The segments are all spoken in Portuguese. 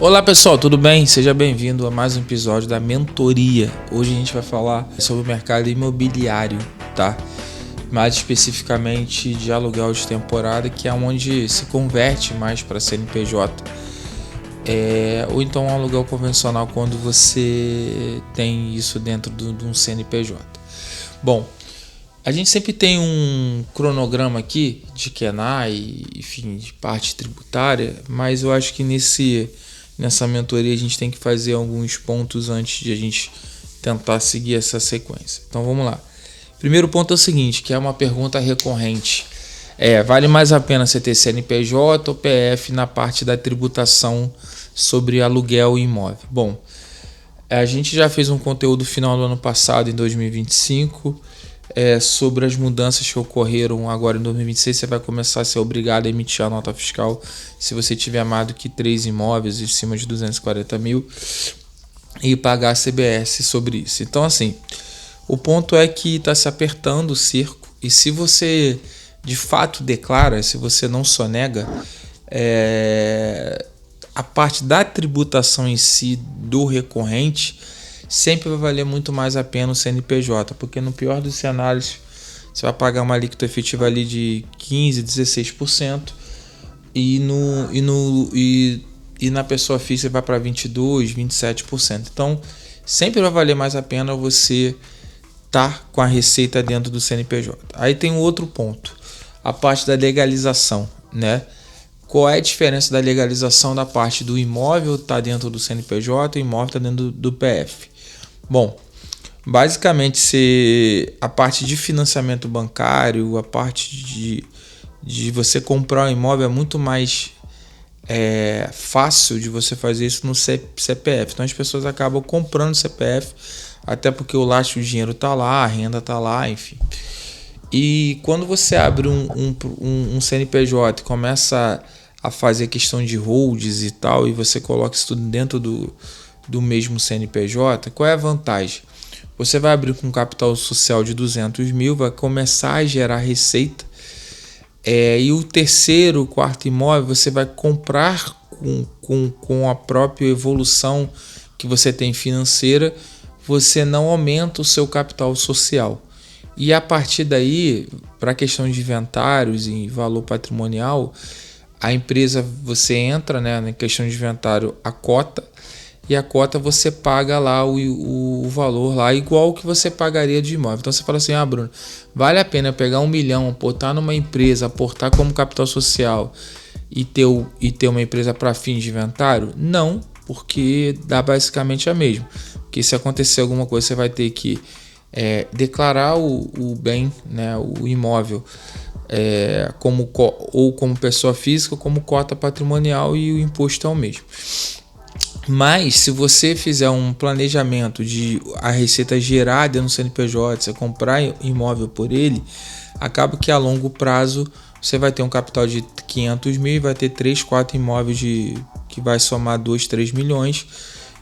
Olá pessoal, tudo bem? Seja bem-vindo a mais um episódio da Mentoria. Hoje a gente vai falar sobre o mercado imobiliário, tá? Mais especificamente de aluguel de temporada, que é onde se converte mais para CNPJ. Ou então um aluguel convencional quando você tem isso dentro de um CNPJ. Bom, a gente sempre tem um cronograma aqui de KENAI, enfim, de parte tributária, mas eu acho que nessa mentoria a gente tem que fazer alguns pontos antes de a gente tentar seguir essa sequência. Então vamos lá. Primeiro ponto é o seguinte, que é uma pergunta recorrente. Vale mais a pena você ter CNPJ ou PF na parte da tributação sobre aluguel e imóvel? Bom, a gente já fez um conteúdo final do ano passado, em 2025, sobre as mudanças que ocorreram agora em 2026. Você vai começar a ser obrigado a emitir a nota fiscal se você tiver mais do que 3 imóveis em cima de 240 mil e pagar a CBS sobre isso. Então, assim, o ponto é que está se apertando o cerco, e se você de fato declara, se você não sonega, a parte da tributação em si do recorrente sempre vai valer muito mais a pena o CNPJ, porque no pior dos cenários você vai pagar uma alíquota efetiva ali de 15%, 16%, e na pessoa física vai para 22%, 27%. Então sempre vai valer mais a pena você estar com a receita dentro do CNPJ. Aí tem um outro ponto, a parte da legalização, né? Qual é a diferença da legalização da parte do imóvel está dentro do CNPJ e o imóvel está dentro do PF? Bom, basicamente a parte de financiamento bancário, a parte de você comprar um imóvel é muito mais fácil de você fazer isso no CPF. Então as pessoas acabam comprando CPF, até porque o lastro do dinheiro está lá, a renda está lá, enfim. E quando você abre um CNPJ e começa a fazer questão de holds e tal, e você coloca isso tudo dentro do mesmo CNPJ, qual é a vantagem? Você vai abrir com um capital social de 200 mil, vai começar a gerar receita, e o terceiro, quarto imóvel você vai comprar com a própria evolução que você tem financeira, você não aumenta o seu capital social. E a partir daí, para a questão de inventários e valor patrimonial, a empresa, você entra, né, na questão de inventário, a cota, e a cota você paga lá o valor lá igual que você pagaria de imóvel. Então você fala assim, Bruno, vale a pena pegar 1 milhão, aportar numa empresa, aportar como capital social e ter uma empresa para fins de inventário? Não, porque dá basicamente a mesma. Porque se acontecer alguma coisa, você vai ter que declarar o bem, né, o imóvel, como pessoa física, como cota patrimonial, e o imposto é o mesmo. Mas se você fizer um planejamento de a receita gerada no CNPJ, você comprar imóvel por ele, acaba que a longo prazo você vai ter um capital de 500 mil e vai ter 3, 4 imóveis que vai somar 2, 3 milhões,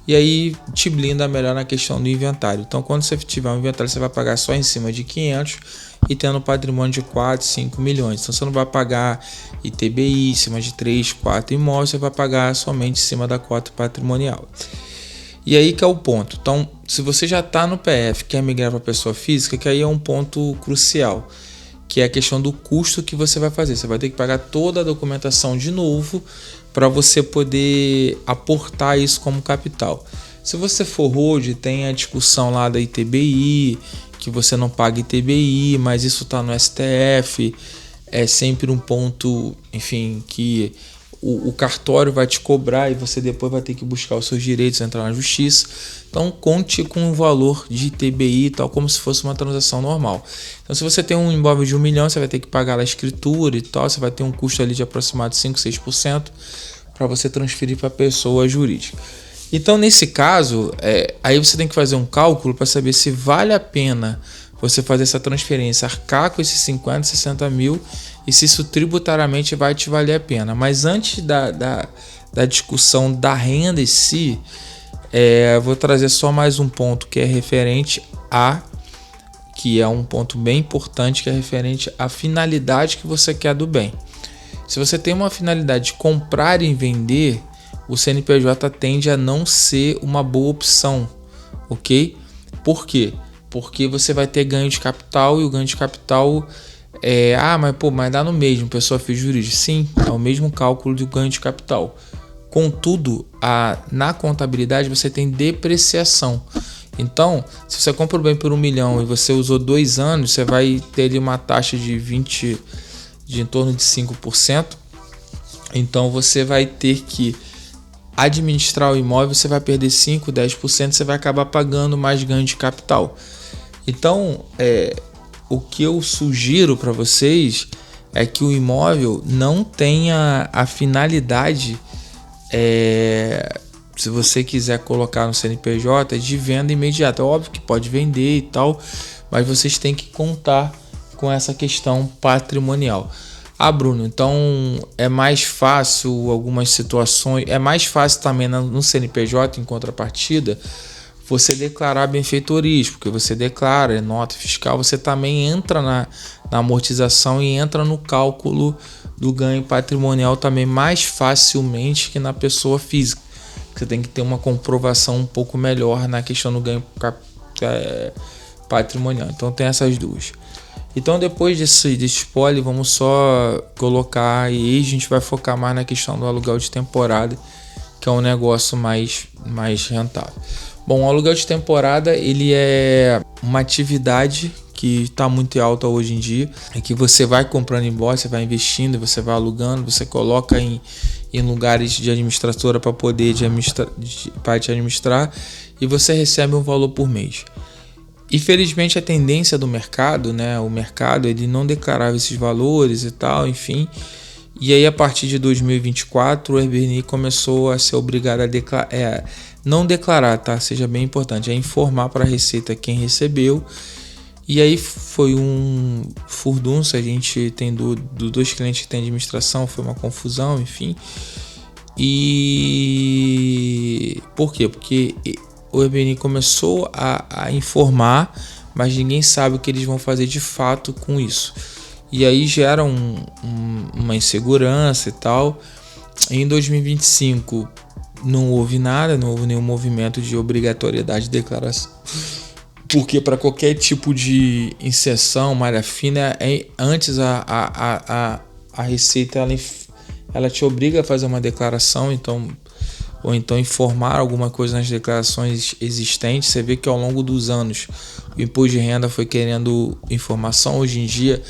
e aí te blinda melhor na questão do inventário. Então quando você tiver um inventário, você vai pagar só em cima de 500 e tendo patrimônio de 4, 5 milhões. Então você não vai pagar ITBI em cima de 3, 4 imóveis, você vai pagar somente em cima da cota patrimonial. E aí que é o ponto. Então, se você já está no PF, quer migrar para pessoa física, que aí é um ponto crucial, que é a questão do custo que você vai fazer. Você vai ter que pagar toda a documentação de novo para você poder aportar isso como capital. Se você for hold, tem a discussão lá da ITBI, que você não paga ITBI, mas isso está no STF, é sempre um ponto, enfim, que o cartório vai te cobrar e você depois vai ter que buscar os seus direitos, entrar na justiça. Então conte com o valor de ITBI, tal como se fosse uma transação normal. Então se você tem um imóvel de 1 milhão, você vai ter que pagar a escritura e tal, você vai ter um custo ali de aproximado 5, 6% para você transferir para a pessoa jurídica. Então nesse caso, aí você tem que fazer um cálculo para saber se vale a pena você fazer essa transferência, arcar com esses 50, 60 mil, e se isso tributariamente vai te valer a pena. Mas antes da discussão da renda em si, vou trazer só mais um ponto que é referente que é um ponto bem importante, que é referente à finalidade que você quer do bem. Se você tem uma finalidade de comprar e vender, o CNPJ tende a não ser uma boa opção, ok? Por quê? Porque você vai ter ganho de capital, e o ganho de capital mas dá no mesmo, pessoa física e jurídica. Sim, é o mesmo cálculo do ganho de capital. Contudo, na contabilidade você tem depreciação. Então, se você compra o bem por 1 milhão e você usou 2 anos, você vai ter ali uma taxa de em torno de 5%. Então, você vai ter que administrar o imóvel, você vai perder 5%, 10%, você vai acabar pagando mais ganho de capital. Então, o que eu sugiro para vocês é que o imóvel não tenha a finalidade, se você quiser colocar no CNPJ, de venda imediata. É óbvio que pode vender e tal, mas vocês têm que contar com essa questão patrimonial. Bruno, então é mais fácil algumas situações, é mais fácil também no CNPJ, em contrapartida, você declarar benfeitorias, porque você declara nota fiscal, você também entra na amortização e entra no cálculo do ganho patrimonial também mais facilmente que na pessoa física. Você tem que ter uma comprovação um pouco melhor na questão do ganho patrimonial. Então tem essas duas. Então depois desse spoiler, vamos só colocar, e a gente vai focar mais na questão do aluguel de temporada, que é um negócio mais rentável. Bom, o aluguel de temporada, ele é uma atividade que está muito alta hoje em dia, é que você vai comprando imóvel, você vai investindo, você vai alugando, você coloca em lugares de administradora para poder te administrar, e você recebe um valor por mês. Infelizmente, a tendência do mercado, né? O mercado, ele não declarava esses valores e tal, enfim. E aí, a partir de 2024, o Airbnb começou a ser obrigado a declarar, não declarar, tá? Seja bem importante, é informar para a Receita quem recebeu. E aí foi um furdunço, a gente tem dois clientes que tem administração, foi uma confusão, enfim. E por quê? Porque o Airbnb começou a informar, mas ninguém sabe o que eles vão fazer de fato com isso. E aí gera uma insegurança e tal. Em 2025 não houve nada, não houve nenhum movimento de obrigatoriedade de declaração. Porque para qualquer tipo de inserção, malha fina, antes a Receita ela te obriga a fazer uma declaração, ou então informar alguma coisa nas declarações existentes. Você vê que ao longo dos anos o imposto de renda foi querendo informação. Hoje em dia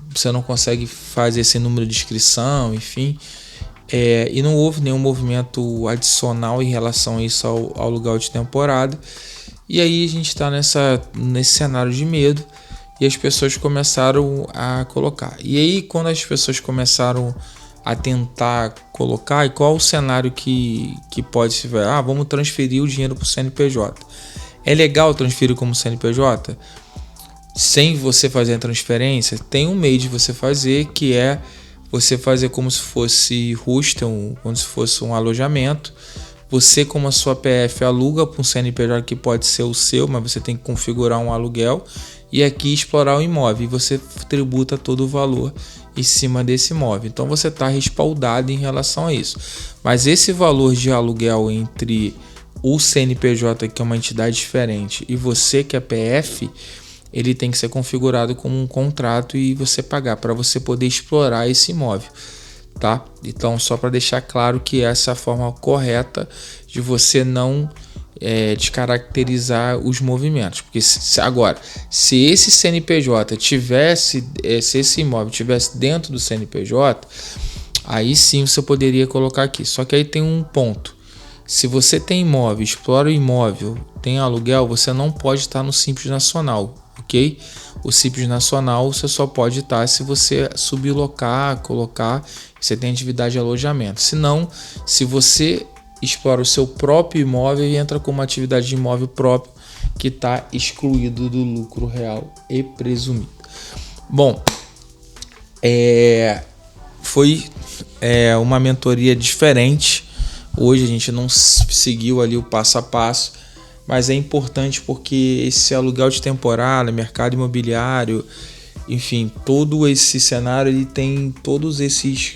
você não consegue fazer esse número de inscrição, enfim. E não houve nenhum movimento adicional em relação a isso ao aluguel de temporada. E aí a gente está nesse cenário de medo, e as pessoas começaram a colocar. E aí, quando as pessoas começaram a tentar colocar, e qual o cenário que pode se ver? Vamos transferir o dinheiro para o CNPJ. É legal transferir como CNPJ? Sem você fazer a transferência, tem um meio de você fazer, que é você fazer como se fosse hostel, como se fosse um alojamento. Você, como a sua PF, aluga para um CNPJ que pode ser o seu, mas você tem que configurar um aluguel e aqui explorar o imóvel, e você tributa todo o valor em cima desse imóvel. Então você está respaldado em relação a isso. Mas esse valor de aluguel entre o CNPJ, que é uma entidade diferente, e você, que é PF, ele tem que ser configurado como um contrato e você pagar para você poder explorar esse imóvel. Tá? Então, só para deixar claro que essa é a forma correta de você não descaracterizar os movimentos. Porque se esse CNPJ se esse imóvel tivesse dentro do CNPJ, aí sim você poderia colocar aqui. Só que aí tem um ponto: se você tem imóvel, explora o imóvel, tem aluguel, você não pode estar no Simples Nacional, ok? O Simples Nacional você só pode estar se você sublocar, colocar, você tem atividade de alojamento. Se não, se você explora o seu próprio imóvel e entra com uma atividade de imóvel próprio, que está excluído do lucro real e presumido. Bom, foi uma mentoria diferente. Hoje a gente não seguiu ali o passo a passo, mas é importante porque esse aluguel de temporada, mercado imobiliário, enfim, todo esse cenário, ele tem todos esses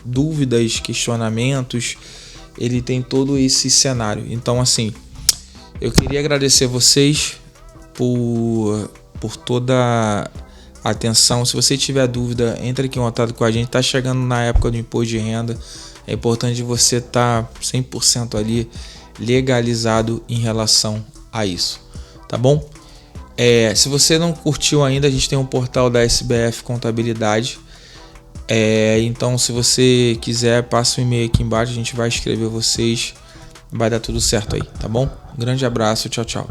dúvidas, questionamentos, ele tem todo esse cenário. Então, assim, eu queria agradecer vocês por toda a atenção. Se você tiver dúvida, entre aqui em contato com a gente. Tá chegando na época do imposto de renda. É importante você estar 100% ali legalizado em relação a isso, tá bom? Se você não curtiu ainda, a gente tem um portal da SBF Contabilidade. Então, se você quiser, passa o e-mail aqui embaixo, a gente vai escrever vocês. Vai dar tudo certo aí, tá bom? Um grande abraço, tchau, tchau.